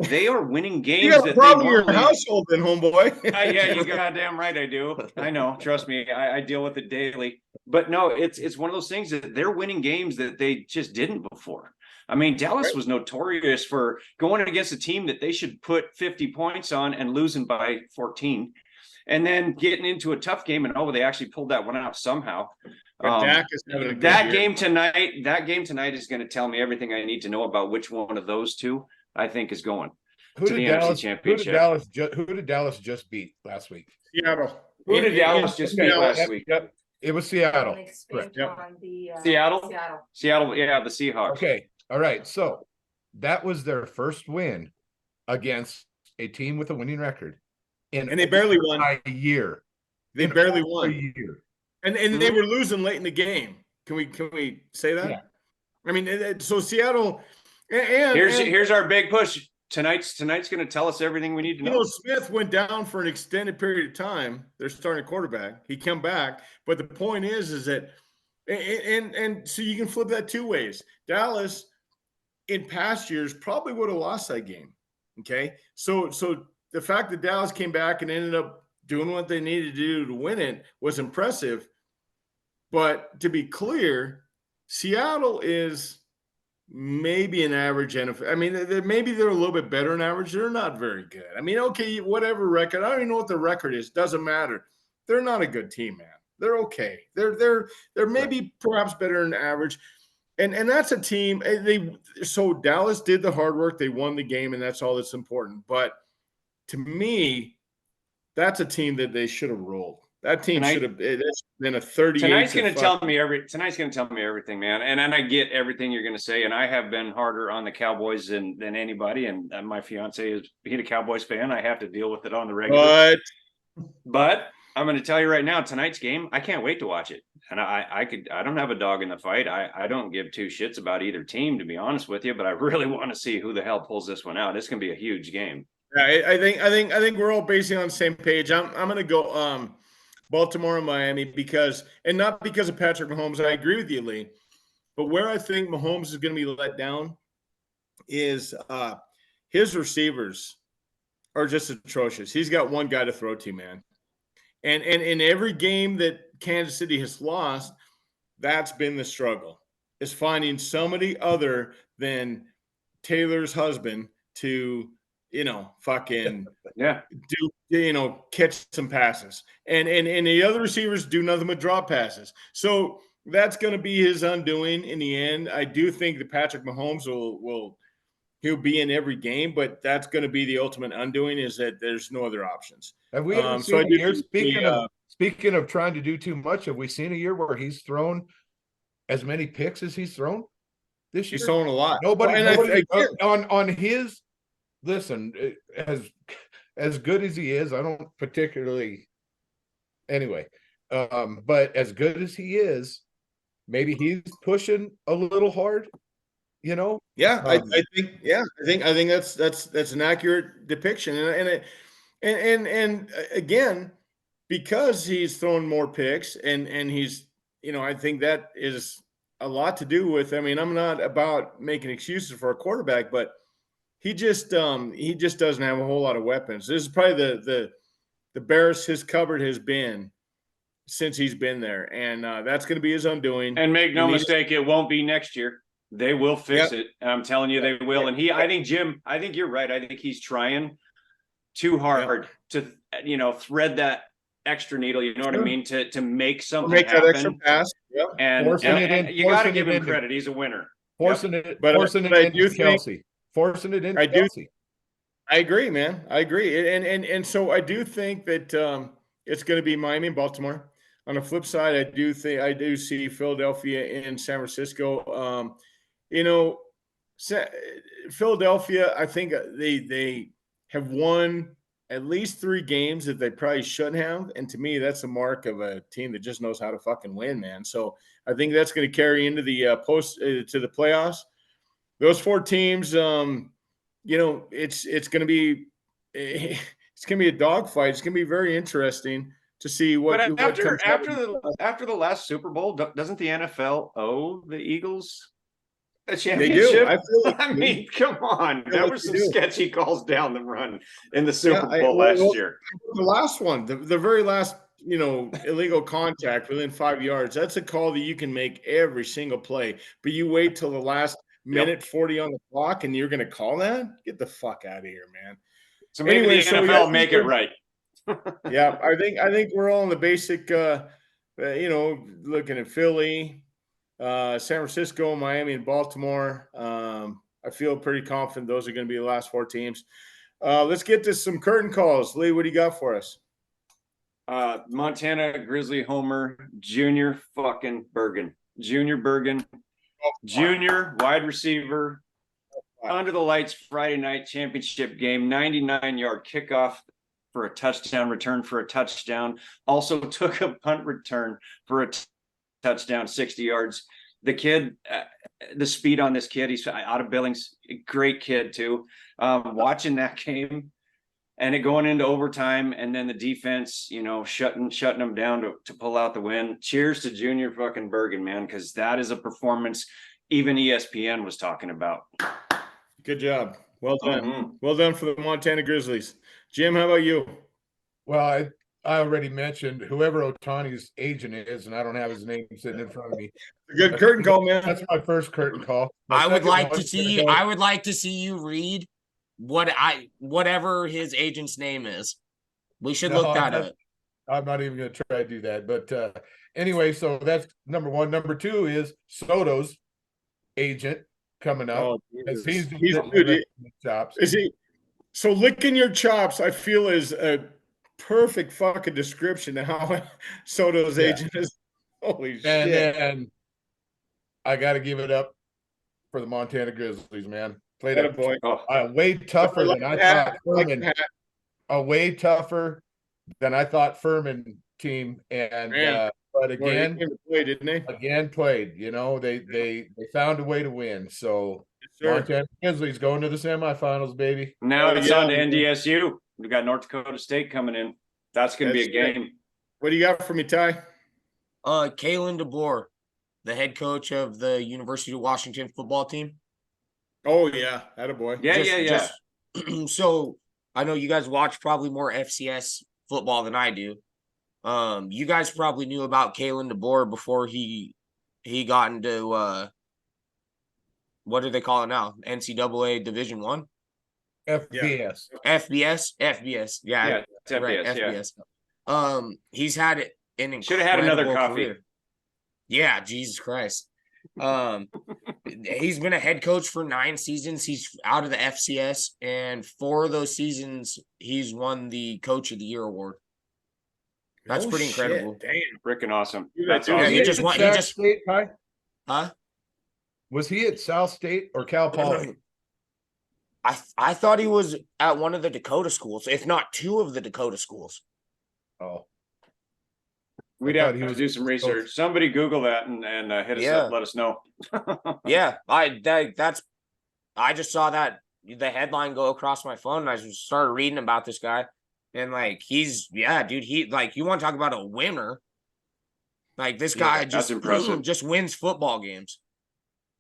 they are winning games. You got a that problem in they your household, then, homeboy. yeah, you goddamn right I do. I know. Trust me, I deal with it daily. But no, it's one of those things that they're winning games that they just didn't before. I mean, Dallas was notorious for going against a team that they should put 50 points on and losing by 14. And then getting into a tough game, and they actually pulled that one out somehow. Dak is having a good that year. game tonight is going to tell me everything I need to know about which one of those two I think is going Who to did the Dallas? NFC Championship. Who did Dallas just beat last week? Seattle. Who did Dallas just beat last week? Yep, it was Seattle. And expand Correct. on the, Seattle? Seattle. Seattle, yeah, the Seahawks. Okay, all right. So that was their first win against a team with a winning record, And they barely won. a year. They barely A won. year. And they were losing late in the game. Can we say that? Yeah. I mean, so Seattle and Here's our big push. Tonight's going to tell us everything we need to know. Smith went down for an extended period of time. They're starting quarterback. He come back, but the point is that, and so you can flip that 2 ways. Dallas, in past years, probably would have lost that game. Okay, so the fact that Dallas came back and ended up doing what they needed to do to win it was impressive. But to be clear, Seattle is maybe an average NFL. I mean, maybe they're a little bit better than average. They're not very good. I mean, okay, whatever record. I don't even know what the record is. Doesn't matter. They're not a good team, man. They're okay. They're maybe perhaps better than average. And that's a team. So Dallas did the hard work. They won the game, and that's all that's important. But to me, that's a team that they should have rolled. That team should have. It's been a 38. Tonight's going to tell me everything, man. And I get everything you're going to say. And I have been harder on the Cowboys than anybody. And my fiance is being a Cowboys fan. I have to deal with it on the regular. But I'm going to tell you right now, tonight's game, I can't wait to watch it. And I don't have a dog in the fight. I don't give 2 shits about either team, to be honest with you. But I really want to see who the hell pulls this one out. It's going to be a huge game. Yeah, I think we're all basically on the same page. I'm going to go Baltimore and Miami because not because of Patrick Mahomes. I agree with you, Lee. But where I think Mahomes is going to be let down is his receivers are just atrocious. He's got one guy to throw to, man. And in every game that Kansas City has lost, that's been the struggle, is finding somebody other than Taylor's husband to fucking do, catch some passes. And the other receivers do nothing but drop passes. So that's going to be his undoing in the end. I do think that Patrick Mahomes he'll be in every game, but that's going to be the ultimate undoing, is that there's no other options. Have we ever seen a year, speaking of trying to do too much, have we seen a year where he's thrown as many picks as he's thrown this year? He's throwing a lot. Nobody on his – listen, as good as he is, I don't particularly – anyway, but as good as he is, maybe he's pushing a little hard. Yeah, I think that's an accurate depiction, and again, because he's thrown more picks, and he's, I think that is a lot to do with. I mean, I'm not about making excuses for a quarterback, but he just doesn't have a whole lot of weapons. This is probably the barest his cupboard has been since he's been there, and that's going to be his undoing. And make no mistake, it won't be next year. They will fix it. And I'm telling you, they will. And I think you're right. I think he's trying too hard to, thread that extra needle. You know what I mean? To make something happen. That extra pass. Yep. And you got to give him credit. He's a winner. Forcing it into Kelce. Forcing it into Kelce. I agree, man. I agree. And so I do think that it's going to be Miami and Baltimore. On the flip side, I do see Philadelphia and San Francisco. Philadelphia, I think they have won at least 3 games that they probably shouldn't have, and to me, that's a mark of a team that just knows how to fucking win, man. So I think that's going to carry into the to the playoffs. Those 4 teams, it's going to be it's going to be a dogfight. It's going to be very interesting to see what. But what comes after the last Super Bowl, doesn't the NFL owe the Eagles a They championship? do. I feel like I mean, come on. There like were some they do. sketchy calls down the run in the Super Bowl well, last year. the last one, the very last, illegal contact within 5 yards. That's a call that you can make every single play. But you wait till the last minute 40 on the clock, and you're going to call that? Get the fuck out of here, man. So maybe Anyway, the so NFL make it right. Yeah, I think we're all in the basic. Looking at Philly, San Francisco, Miami, and Baltimore. I feel pretty confident those are going to be the last 4 teams. Let's get to some curtain calls. Lee, what do you got for us? Montana Grizzly Homer, Junior fucking Bergen. Junior Bergen, junior wide receiver, under the lights Friday night championship game, 99-yard kickoff for a touchdown, return for a touchdown. Also took a punt return for a touchdown, 60 yards. The kid, the speed on this kid, he's out of Billings, great kid too. Watching that game and it going into overtime, and then the defense, shutting them down to pull out the win. Cheers to Junior fucking Bergen, man, because that is a performance even ESPN was talking about. Good job. Well done. Mm-hmm. Well done for the Montana Grizzlies. Jim, how about you? Well, I already mentioned whoever Otani's agent is, and I don't have his name sitting in front of me. Good curtain call, man. That's my first curtain call. I would like to see you read whatever his agent's name is. We should look that up. I'm not even going to try to do that. But anyway, so that's number 1. Number 2 is Soto's agent coming up. Oh, he's good. chops. Is he? So licking your chops, I feel, is a perfect fucking description of how Soto's agent is. Holy shit. And I got to give it up for the Montana Grizzlies, man. Played a boy. Way tougher than I thought Furman. Way tougher than I thought Furman team. And but again, played, didn't they? Again played. They found a way to win. So Montana Grizzlies going to the semifinals, baby. Now it's on to NDSU. We got North Dakota State coming in. That's going to be a game. What do you got for me, Ty? Kalen DeBoer, the head coach of the University of Washington football team. Oh, yeah. Attaboy. Yeah. So I know you guys watch probably more FCS football than I do. You guys probably knew about Kalen DeBoer before he got into what do they call it now? NCAA Division I? FBS. FBS. Yeah, it's right. FBS. Yeah. He's had an incredible should have had another coffee. career. Yeah, Jesus Christ. He's been a head coach for 9 seasons. He's out of the FCS, and 4 of those seasons he's won the Coach of the Year award. That's pretty incredible. Damn, freaking awesome. That's awesome. awesome. He just won. He just State, Ty? Huh? Was he at South State or Cal Poly? I thought he was at one of the Dakota schools, if not 2 of the Dakota schools. Oh. We'd have to do some research. Somebody Google that and hit us up. Let us know. Yeah, I just saw that the headline go across my phone, and I just started reading about this guy, and he's dude. He you want to talk about a winner? This guy just wins football games.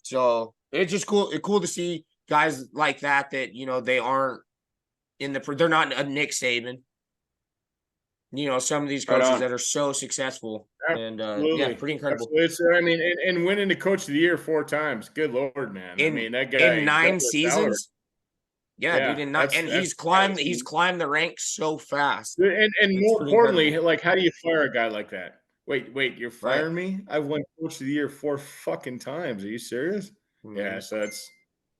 So it's just cool. It's cool to see guys like that they aren't they're not a Nick Saban. Some of these coaches that are so successful. Absolutely. And pretty incredible. And winning the Coach of the Year 4 times. Good Lord, man. That guy in 9 seasons. Yeah, dude. He's climbed the ranks so fast. And more importantly, how do you fire a guy like that? Wait, you're firing me? I've won Coach of the Year 4 fucking times. Are you serious? Mm-hmm. Yeah, so I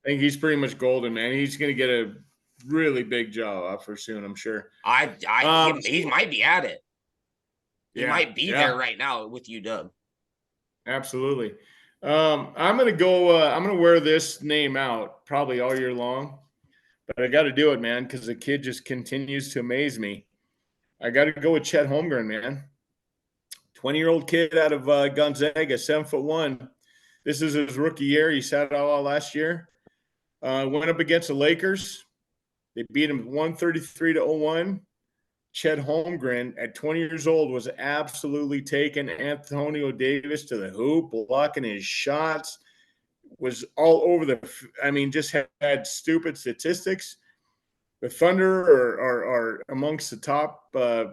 think he's pretty much golden, man. He's gonna get a really big job offer soon, I'm sure. He might be at it. He might be there right now with UW. Absolutely. I'm gonna go. I'm gonna wear this name out probably all year long, but I got to do it, man, because the kid just continues to amaze me. I got to go with Chet Holmgren, man. 20-year-old kid out of Gonzaga, 7'1". This is his rookie year. He sat out all last year. Went up against the Lakers. They beat him 133-01. Chet Holmgren, at 20 years old, was absolutely taking Antonio Davis to the hoop, blocking his shots, was all over just had stupid statistics. The Thunder are amongst the top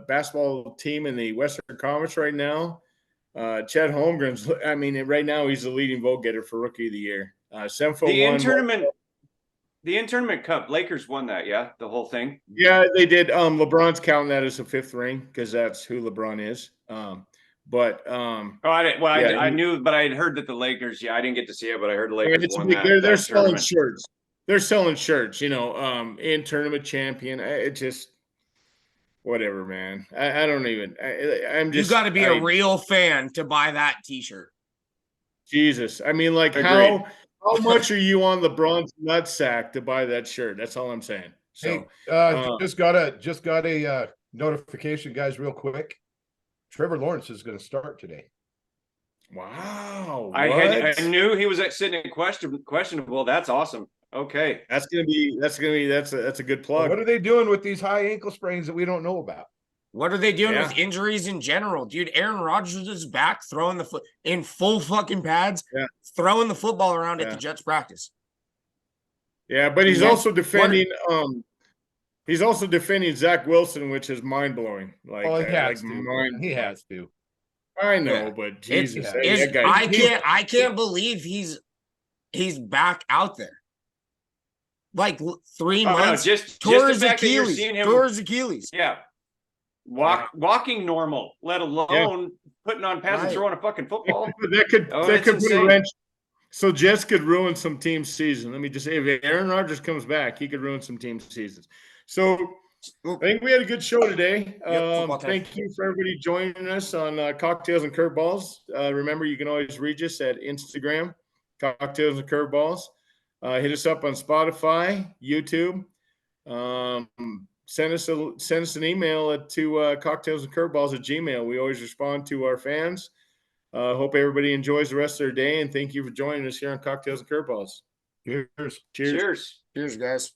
basketball team in the Western Conference right now. Chet Holmgren's, right now he's the leading vote getter for Rookie of the Year. 7'1". The in-tournament cup, Lakers won that, yeah, the whole thing. Yeah, they did. LeBron's counting that as a fifth ring because that's who LeBron is. I knew, but I had heard that the Lakers. Yeah, I didn't get to see it, but I heard the Lakers won that. They're selling shirts. They're selling shirts. In tournament champion. It just whatever, man. I don't even. I'm just. You got to be a real fan to buy that T-shirt. Jesus, how much are you on LeBron's nutsack to buy that shirt? That's all I'm saying. So, hey, just got a notification, guys, real quick. Trevor Lawrence is going to start today. Wow! I knew he was sitting in questionable. That's awesome. Okay, that's a good plug. What are they doing with these high ankle sprains that we don't know about? What are they doing with injuries in general, dude? Aaron Rodgers is back throwing the foot in full fucking pads, throwing the football around at the Jets practice. Yeah, but he's also defending. He's also defending Zach Wilson, which is mind blowing. He has to. I know, but Jesus, I can't believe he's back out there. Like 3 months, tore his Achilles. Yeah. Walking normal, let alone putting on pads and throwing a fucking football. That could put a wrench. So Jets could ruin some team's season. Let me just say, if Aaron Rodgers comes back, he could ruin some team's seasons. So I think we had a good show today. Thank you for everybody joining us on Cocktails and Curveballs. Remember, you can always reach us at Instagram, Cocktails and Curveballs. Hit us up on Spotify, YouTube. Send us an email to cocktailsandcurveballs@gmail.com. We always respond to our fans. Hope everybody enjoys the rest of their day, and thank you for joining us here on Cocktails and Curveballs. Cheers. Cheers. Cheers, guys.